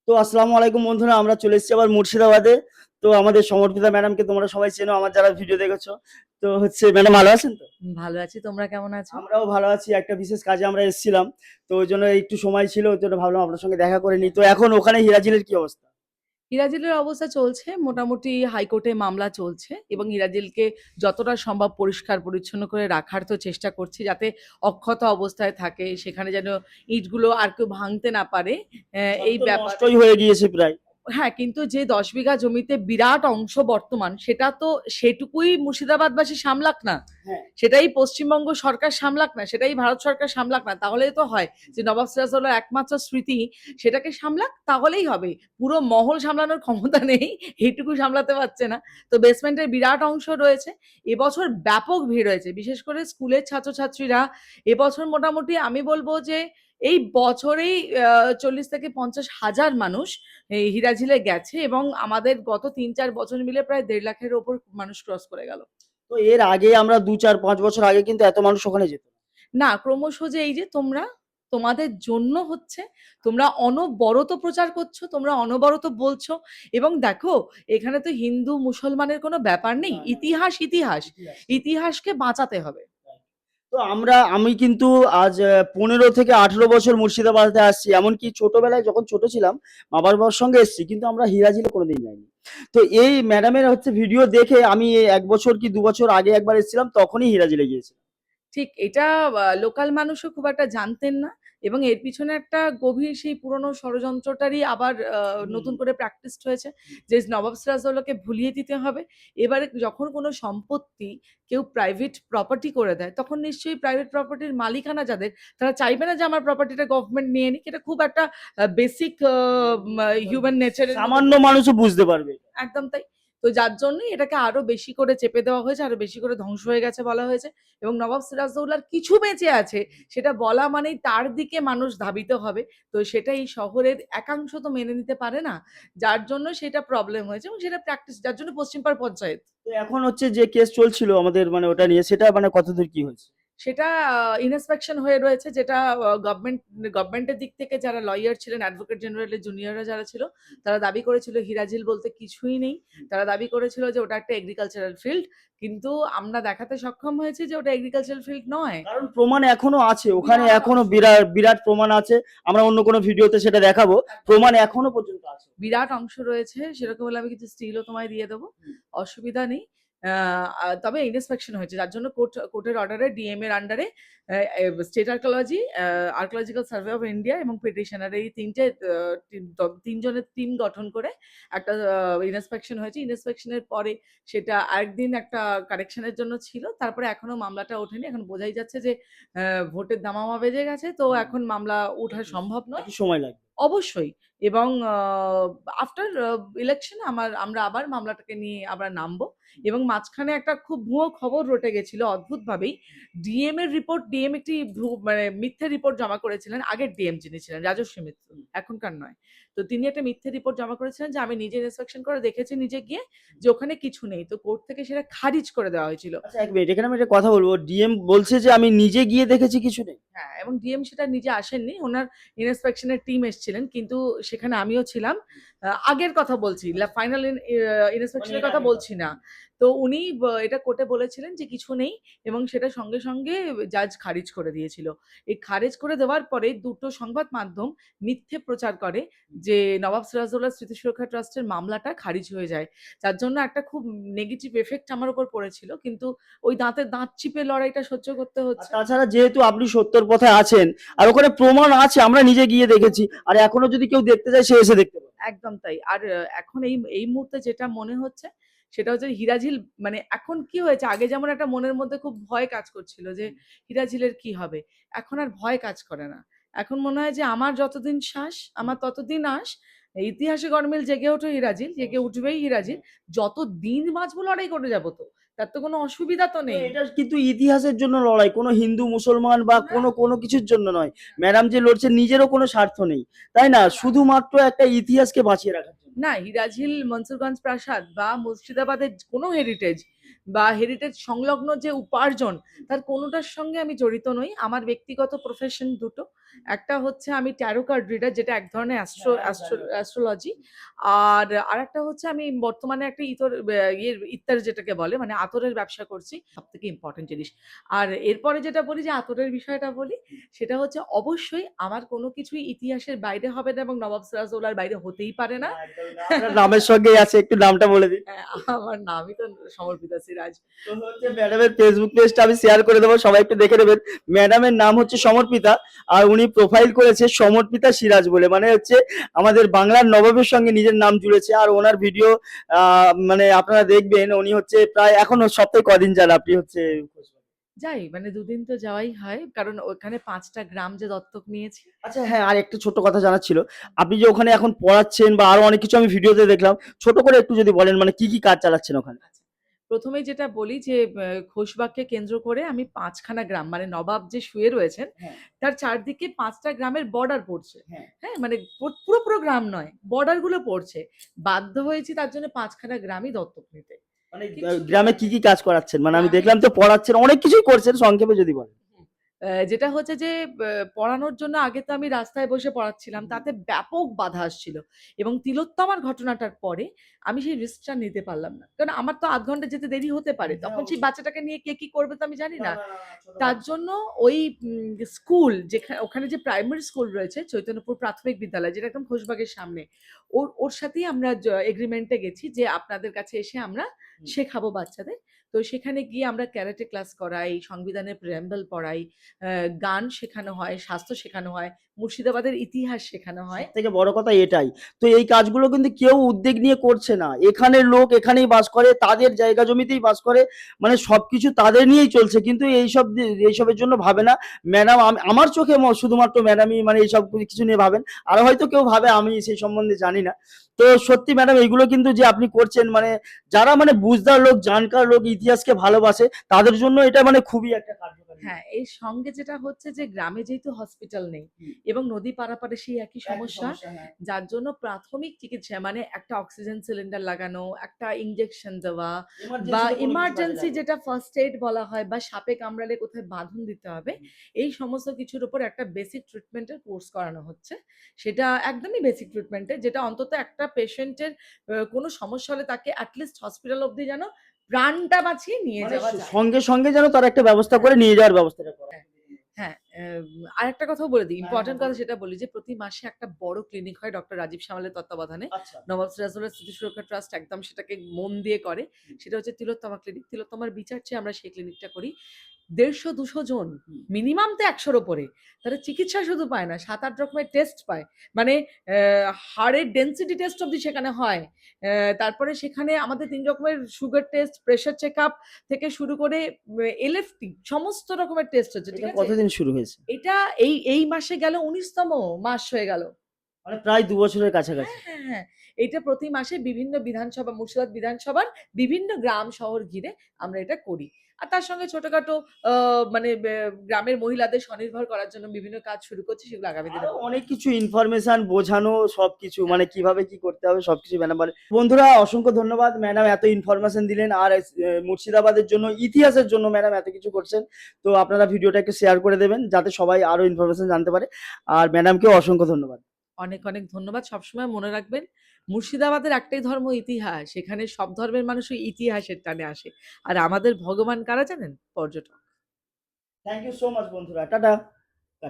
তো আসসালামু আলাইকুম বন্ধুরা, আমরা চলে এসেছি আবার মুর্শিদাবাদে। তো আমাদের সমর্পিতা ম্যাডামকে তোমরা সবাই চেনো, আমার যারা ভিডিও দেখেছো। তো ম্যাডাম ভালো আছেন তো? ভালো আছি। তোমরা কেমন আছো? আমরাও ভালো আছি। একটা বিশেষ কাজে আমরা এসেছিলাম, তো ওই জন্য একটু সময় ছিল, ওই জন্য ভাবলাম আপনার সঙ্গে দেখা করে নিই। তো এখন ওখানে হিরাজিলের কি অবস্থা? হিরাজিলের অবস্থা চলছে মোটামুটি, হাইকোর্টে মামলা চলছে এবং হিরাজিলকে যতটা সম্ভব পরিষ্কার পরিচ্ছন্ন করে রাখার তো চেষ্টা করছি, যাতে অক্ষত অবস্থায় থাকে, সেখানে যেন ইটগুলো আর কেউ ভাঙতে না পারে। সব এই তো ব্যাপারে নষ্টই হয়ে গিয়েছে প্রায়। হ্যাঁ, কিন্তু যে ১০ বিঘা জমিতে বিরাট অংশ বর্তমান, সেটা তো সেটুকুই মুর্শিদাবাদবাসী সামলাক না, হ্যাঁ। সেটাই পশ্চিমবঙ্গ সরকার সামলাক না, সেটাই ভারত সরকার সামলাক না, তাহলে তো হয় যে নবাব সিরাজউদ্দৌলার একমাত্র স্মৃতি সেটাকে সামলাক, তাহলেই হবে। পুরো মহল সামলানোর ক্ষমতা নেই, এইটুকু সামলাতে পারছে না। তো বেসমেন্টের বিরাট অংশ রয়েছে। এবছর ব্যাপক ভিড় হয়েছে, বিশেষ করে স্কুলের ছাত্রছাত্রীরা। এবছর মোটামুটি আমি বলবো যে এই বছরেই ৪০ থেকে ৫০ হাজার মানুষ এই হিরাঝিলে গেছে, এবং আমাদের গত ৩-৪ বছর মিলে প্রায় ১.৫ লাখের ওপর মানুষ ক্রস করে গেল। তো এর আগে আমরা ২, ৪, ৫ বছর আগে কিন্তু এত মানুষ ওখানে যেত না। না, ক্রমশ যে এই যে তোমরা, তোমাদের জন্য হচ্ছে, তোমরা অনবরত প্রচার করছো, তোমরা অনবরত বলছো। এবং দেখো, এখানে তো হিন্দু মুসলমানের কোনো ব্যাপার নেই, না, না, ইতিহাস ইতিহাস, ইতিহাস। ইতিহাসকে বাঁচাতে হবে। তো আমি কিন্তু আজ ১৫ থেকে ১৮ বছর মুর্শিদাবাদে আসছি। এমনকি ছোটবেলায় যখন ছোট ছিলাম মা বাবার সঙ্গে এসেছি, কিন্তু আমরা হিরাজিলে কোনোদিন যাইনি। তো এই ম্যাডামের ভিডিও দেখে আমি এই ১ বছর কি ২ বছর আগে একবার এসেছিলাম, তখনই হিরাজিলে গিয়েছিলাম। ঠিক এটা লোকাল মানুষও খুব একটা জানতেন না, এবং এর পিছনে একটা গভীর সেই পুরনো ষড়যন্ত্রটারই আবার হুম, নতুন করে প্র্যাকটিসড হয়েছে, যে নবাব সিরাজদৌল্লাকে ভুলিয়ে দিতে হবে। এবারে যখন কোনো সম্পত্তি কেউ প্রাইভেট প্রপার্টি করে দেয়, তখন নিশ্চয়ই প্রাইভেট প্রপার্টির মালিকানা যাদের, তারা চাইবে না যে আমার প্রপার্টিটা গভর্নমেন্ট নিয়ে নিক। এটা খুব একটা বেসিক হিউম্যান নেচারের মধ্যে সামান্য পড়ে। মানুষও বুঝতে পারবে। একদম তাই। তো যার জন্যই এটাকে আরো বেশি করে চেপে দেওয়া হয়েছে, আরো বেশি করে ধ্বংস হয়ে গেছে বলা হয়েছে। এবং নবাব সিরাজদৌল্লার কিছু বেঁচে আছে, সেটা বলা মানেই তার দিকে মানুষ ধাবিত হবে। তো সেটা এই শহরের একাংশ তো মেনে নিতে পারে না। যার জন্য সেটা প্রবলেম হয়েছে, এবং সেটা প্র্যাকটিস, যার জন্য পশ্চিমপাড় পঞ্চায়েত। তো এখন যে কেস চলছিল আমাদের, ওটা নিয়ে, সেটা কতদূর কি হয়েছে? সেটা ইনস্পেকশন হয়ে রয়েছে, যেটা গভর্নমেন্টের দিক থেকে যারা লয়ার ছিলেন, অ্যাডভোকেট জেনারেলের জুনিয়ররা যারা ছিল, তারা দাবি করেছিল হিরাজিল বলতে কিছুই নেই। তারা দাবি করেছিল যে ওটা একটা এগ্রিকালচারাল ফিল্ড, কিন্তু আমরা দেখাতে সক্ষম হয়েছি যে ওটা এগ্রিকালচারাল ফিল্ড নয়। কারণ প্রমাণ এখনো আছে ওখানে, বিরাট এখনো অংশ, বিরাট বিরাট প্রমাণ আছে। আমরা অন্য কোনো ভিডিওতে সেটা দেখাবো। প্রমাণ এখনো পর্যন্ত আছে। বিরাট অংশ রয়েছে, সেরকম হলে আমি কিছু স্টিলও তোমায় দিয়ে দেবো, অসুবিধা নেই। তবে ইন্সপেকশন হয়েছে, যার জন্য কোর্টের অর্ডারে ডিএম এর আন্ডারে state archaeology, archaeological survey of India এবং পিটিশনার, এই তিনজনের টিম গঠন করে একটা ইন্সপেকশন হয়েছে। ইন্সপেকশনের পরে সেটা আরেকদিন একটা কারেকশনের জন্য ছিল, তারপরে এখনো মামলাটা ওঠেনি। এখন বোঝাই যাচ্ছে যে ভোটের দামামা বেজে গেছে, তো এখন মামলা ওঠা সম্ভব নয়। একটু সময় লাগবে। অবশ্যই। এবং আফটার ইলেকশন আমরা আবার মামলাটাকে নিয়ে আবার নামবো। এবং মাঝখানে একটা খুব ভুয়ো খবর রটে গেছিল অদ্ভুতভাবেই। ডিএম এর রিপোর্ট, ডিএম একটি মানে মিথ্যে রিপোর্ট জমা করেছিলেন, আগের ডিএম যিনি ছিলেন রাজস্বী মিত্র, এখনকার নয়। তো তিনি একটা মিথ্যে রিপোর্ট জমা করেছিলেন যে আমি নিজে ইন্সপেকশন করে দেখেছি নিজে গিয়ে, যে ওখানে কিছু নেই। তো কোর্ট থেকে সেটা খারিজ করে দেওয়া হয়েছিল। আচ্ছা, ১ মিনিট, এখানে আমি একটা কথা বলবো। ডিএম বলছে যে আমি নিজে গিয়ে দেখেছি, কিছু নেই। হ্যাঁ, এবং ডিএম সেটা নিজে আসেননি, ওনার ইন্সপেকশনের টিম এসেছিলেন, কিন্তু সেখানে আমিও ছিলাম। আগের কথা বলছি, ফাইনাল ইন্সপেকশনের এর কথা আগের কথা। বলছি না। তো উনি এটা কোর্টে বলেছিলেন যে কিছু নেই, এবং সেটা সঙ্গে সঙ্গে জাজ খারিজ করে দিয়েছিল। এই খারিজ করে দেওয়ার পরে দুটো সংবাদ মাধ্যম মিথ্যে প্রচার করে যে নবাব সিরাজদৌল্লা স্মৃতি সুরক্ষা ট্রাস্টের মামলাটা খারিজ হয়ে যায়। যার জন্য একটা খুব নেগেটিভ এফেক্ট আমার উপর পড়েছিল, কিন্তু ওই দাঁতে দাঁত চিপে লড়াইটা সহ্য করতে আর হচ্ছে। তাছাড়া যেহেতু আপনি সত্যর পথে আছেন, আর ওখানে প্রমাণ আছে, আমরা নিজে গিয়ে দেখেছি, আর এখনো যদি কেউ দেখতে চায় সে এসে দেখতে পারে। একদম তাই। আর এখন এই এই মুহূর্তে যেটা মনে হচ্ছে, সেটা হচ্ছে হিরাঝিল, মানে এখন কি হয়েছে, আগে যেমন একটা মনের মধ্যে খুব ভয় কাজ করছিল যে হিরাঝিলের কি হবে? এখন আর ভয় কাজ করে না। এখন মনে হয় যে আমার যতদিন শ্বাস, আমার ততদিন আস। ইতিহাসে গরমিল জেগে ওঠো হিরাঝিল, জেগে উঠবেই হিরাঝিল। যতদিন বাঁচবো লড়াই করে যাবো তো। তার তো কোনো অসুবিধা তো তো নেই। এটা কিন্তু ইতিহাসের জন্য লড়াই, কোনো হিন্দু মুসলমান বা না, কোনো কোনো কিছুর জন্য নয়। ম্যাডাম যে লড়ছে, নিজেরও কোনো স্বার্থ নেই, তাই না? না। শুধুমাত্র একটা ইতিহাসকে বাঁচিয়ে রাখার জন্য। না, হিরাঝিল, মনসুরগঞ্জ প্রাসাদ বা মুর্শিদাবাদের কোনো হেরিটেজ বা হেরিটেজ সংলগ্ন যে উপার্জন, তার কোনোটার সঙ্গে আমি জড়িত নই। আমার ব্যক্তিগত প্রফেশন দুটো। একটা হচ্ছে আমি ট্যারো কার্ড রিডার, যেটা এক ধরনের হ্যাঁ, জানি। অ্যাস্ট্রোলজি। আর আরেকটা হচ্ছে আমি বর্তমানে একটা ইত্তার যেটাকে বলে, মানে আতরের ব্যবসা করছি, সবথেকে ইম্পর্টেন্ট জিনিস। আর এরপরে যেটা বলি, যে আতরের বিষয়টা বলি, সেটা হচ্ছে অবশ্যই আমার কোনো কিছুই ইতিহাসের বাইরে হবে না এবং নবাব সিরাজদৌল্লার বাইরে হতেই পারে না। না, একদমই না। আপনার নামের সঙ্গেই আছে, একটু নামটা বলে দিন। হ্যাঁ, আমার নামই তো সমর্পিতা সিরাজ। তো হচ্ছে ম্যাডামের ফেসবুক পেজটা আমি শেয়ার করে দেবো, সবাই একটু দেখে নেবেন। ম্যাডামের নাম হচ্ছে সমর্পিতা, আর উনি প্রোফাইল করেছে সমর্পিতা সিরাজ বলে, মানে হচ্ছে আমাদের বাংলার নবাবের সঙ্গে নিজের নাম জুড়েছে। আর ওনার ভিডিও মানে আপনারা দেখবেন, উনি হচ্ছে প্রায় এখনো সপ্তাহে কদিন যান আপনি হচ্ছে? যাই, মানে দুদিন তো যাওয়াই হয়, কারণ ওখানে 5টা গ্রাম যে দত্তক নিয়েছি। আচ্ছা হ্যাঁ, আর একটা ছোট্ট কথা জানার ছিল, আপনি যে ওখানে এখন পড়াচ্ছেন বা আরো অনেক কিছু আমি ভিডিওতে দেখলাম, ছোট করে একটু যদি বলেন মানে কি কি কাজ চালাচ্ছেন ওখানে? আচ্ছা, প্রথমেই যেটা বলি যে খোশবাগকে কেন্দ্র করে আমি 5খানা গ্রাম, মানে নবাব যে শুয়ে রয়েছেন হ্যাঁ, তার চারদিকে 5টা গ্রামের বর্ডার পড়ছে। হ্যাঁ। হ্যাঁ, মানে পুরো পুরো গ্রাম নয়, বর্ডার গুলো পড়ছে। বাধ্য হয়েছি তার জন্য 5খানা গ্রামই দত্তক নিতে। মানে কিছু গ্রামে কি কি কাজ করাচ্ছেন? মানে আমি গ্রামে দেখলাম তো পড়াচ্ছেন, অনেক কিছুই করছেন, সংক্ষেপে যদি বলেন। যেটা হচ্ছে যে পড়ানোর জন্য আগে তো আমি রাস্তায় বসে পড়াচ্ছিলাম। তাতে ব্যাপক বাধা আসছিল। এবং তিলোত্তমার ঘটনাটার পরে আমি সেই রিস্কটা নিতে পারলাম না। কারণ আমার তো ০.৫ ঘন্টা যেতে দেরি হতে পারে। হ্যাঁ, তখন সেই অবশ্যই। বাচ্চাটাকে নিয়ে কে কি করবে তো আমি জানি না, না। না, না, না, ছোট তার বাচ্চা। জন্য ওই স্কুল, ওখানে যে প্রাইমারি স্কুল রয়েছে চৈতন্যপুর প্রাথমিক বিদ্যালয়, যেটা একদম খোশবাগের সামনে। ওর সাথেই আমরা এগ্রিমেন্টে গেছি যে আপনাদের কাছে এসে আমরা হুম। শেখাবো বাচ্চাদের। তো সেখানে গিয়ে আমরা ক্যারাটে ক্লাস করাই, সংবিধানের প্রিঅ্যাম্বল পড়াই, গান শেখানো হয়, স্বাস্থ্য শেখানো হয়, মুর্শিদাবাদের ইতিহাস শেখানো হয়। সবথেকে বড় কথা এটাই। তো এই কাজগুলো কিন্তু কেউ উদ্যোগ নিয়ে করছে না। এখানের লোক এখানেই বাস করে, তাদের জায়গা জমিতেই বাস করে। মানে সবকিছু তাদের নিয়েই চলছে। কিন্তু এইসবের জন্য ভাবে না। ম্যাডাম আমার চোখে শুধুমাত্র ম্যাডামই মানে এইসব কিছু নিয়ে ভাবেন। আর হয়তো কেউ ভাবে, আমি সেই সম্বন্ধে জানি না। তো সত্যি ম্যাডাম, এইগুলো কিন্তু যে আপনি করছেন, মানে যারা মানে বুঝদার লোক, জানকার লোক, ইতিহাসকে ভালোবাসে, তাদের জন্য এটা মানে খুবই একটা কার্যকারী। হ্যাঁ, এর সঙ্গে যেটা হচ্ছে যে গ্রামে যেহেতু হসপিটাল নেই হুম। এবং নদী পারাপারে সেই একই একই সমস্যা, সমস্যা, হ্যাঁ। যার জন্য প্রাথমিক চিকিৎসা, মানে একটা অক্সিজেন সিলিন্ডার লাগানো, একটা ইনজেকশন দেওয়া, বা এমার্জেন্সিতে কোনো কিছু কাজে ইমার্জেন্সি লাগে। যেটা ফার্স্ট এইড বলা হয়, বা সাপে কামড়ালে কোথায় বাঁধন দিতে হবে, এই সমস্ত কিছুর উপর একটা বেসিক ট্রিটমেন্টের কোর্স করানো হচ্ছে। সেটা একদমই বেসিক ট্রিটমেন্টের, যেটা অন্তত একটা পেশেন্টের কোনো সমস্যা হলে তাকে অ্যাটলিস্ট হসপিটাল অবধি যেন প্রাণটা বাঁচিয়ে নিয়ে মানে যাওয়া যায়। সঙ্গে সঙ্গে যেন তার একটা ব্যবস্থা করে নিয়ে যাওয়ার ব্যবস্থাটা করা। হ্যাঁ, হ্যাঁ, আরেকটা কথাও বলে দিই। হ্যাঁ, হ্যাঁ, ইম্পোর্টেন্ট কথা বলুন। সেটা বলি, যে প্রতি মাসে একটা বড় ক্লিনিক হয় ডক্টর রাজীব সামলের তত্ত্বাবধানে। আচ্ছা। নবাব সিরাজদৌল্লা স্মৃতি সুরক্ষা ট্রাস্ট একদম সেটাকে মন দিয়ে করে। হুম, সেটা হচ্ছে তিলোত্তমা ক্লিনিক। তিলোত্তমার বিচার চেয়ে আমরা সেই ক্লিনিকটা করি। ১৫০-২০০ জন, হুম। মিনিমাম তো ১০০ র ওপরে। তারা চিকিৎসা শুধু পায় না, ৭-৮ রকমের টেস্ট পায়। মানে হাড়ের ডেনসিটি টেস্ট অব্দি সেখানে হয়। তারপরে সেখানে আমাদের ৩ রকমের সুগার টেস্ট, প্রেশার চেকআপ থেকে শুরু করে এলএফটি সমস্ত রকমের টেস্ট হচ্ছে। ঠিক এটা আছে? কতদিন শুরু হয়েছে? এটা এই মাসে গেল ১৯তম মাস হয়ে গেল। মানে প্রায় ২ বছরের হ্যাঁ, কাছাকাছি। হ্যাঁ, হ্যাঁ। এইটা প্রতি মাসে বিভিন্ন বিধানসভা, মুর্শিদাবাদ বিধানসভার বিভিন্ন গ্রাম শহর ঘিরে আমরা এটা করি। আর তার সঙ্গে ছোটখাটো আ মানে গ্রামের মহিলাদের স্বনির্ভর করার জন্য বিভিন্ন কাজ শুরু করছি, সেগুলো আগামী দিনে আরো বলব। অনেক কিছু ইনফরমেশন বোঝানো, সবকিছু হ্যাঁ, মানে কিভাবে কি করতে হবে সবকিছু ম্যাডাম বলে। বন্ধুরা, অসংখ্য ধন্যবাদ ম্যাডাম, এত ইনফরমেশন দিলেন। আর মুর্শিদাবাদের জন্য, ইতিহাসের জন্য ম্যাডাম এত কিছু করছেন। তো আপনারা ভিডিওটা একটু শেয়ার করে দেবেন যাতে সবাই আরো ইনফরমেশন জানতে পারে। আর ম্যাডামকেও অসংখ্য ধন্যবাদ। অনেক, অনেক ধন্যবাদ। সবসময় মনে রাখবেন, মুর্শিদাবাদের একটাই ধর্ম ইতিহাস। সেখানে সব ধর্মের মানুষই ইতিহাসের টানে আসে। আর আমাদের ভগবান কারা জানেন? পর্যটক। থ্যাংক ইউ সো মাচ বন্ধুরা। টাটা।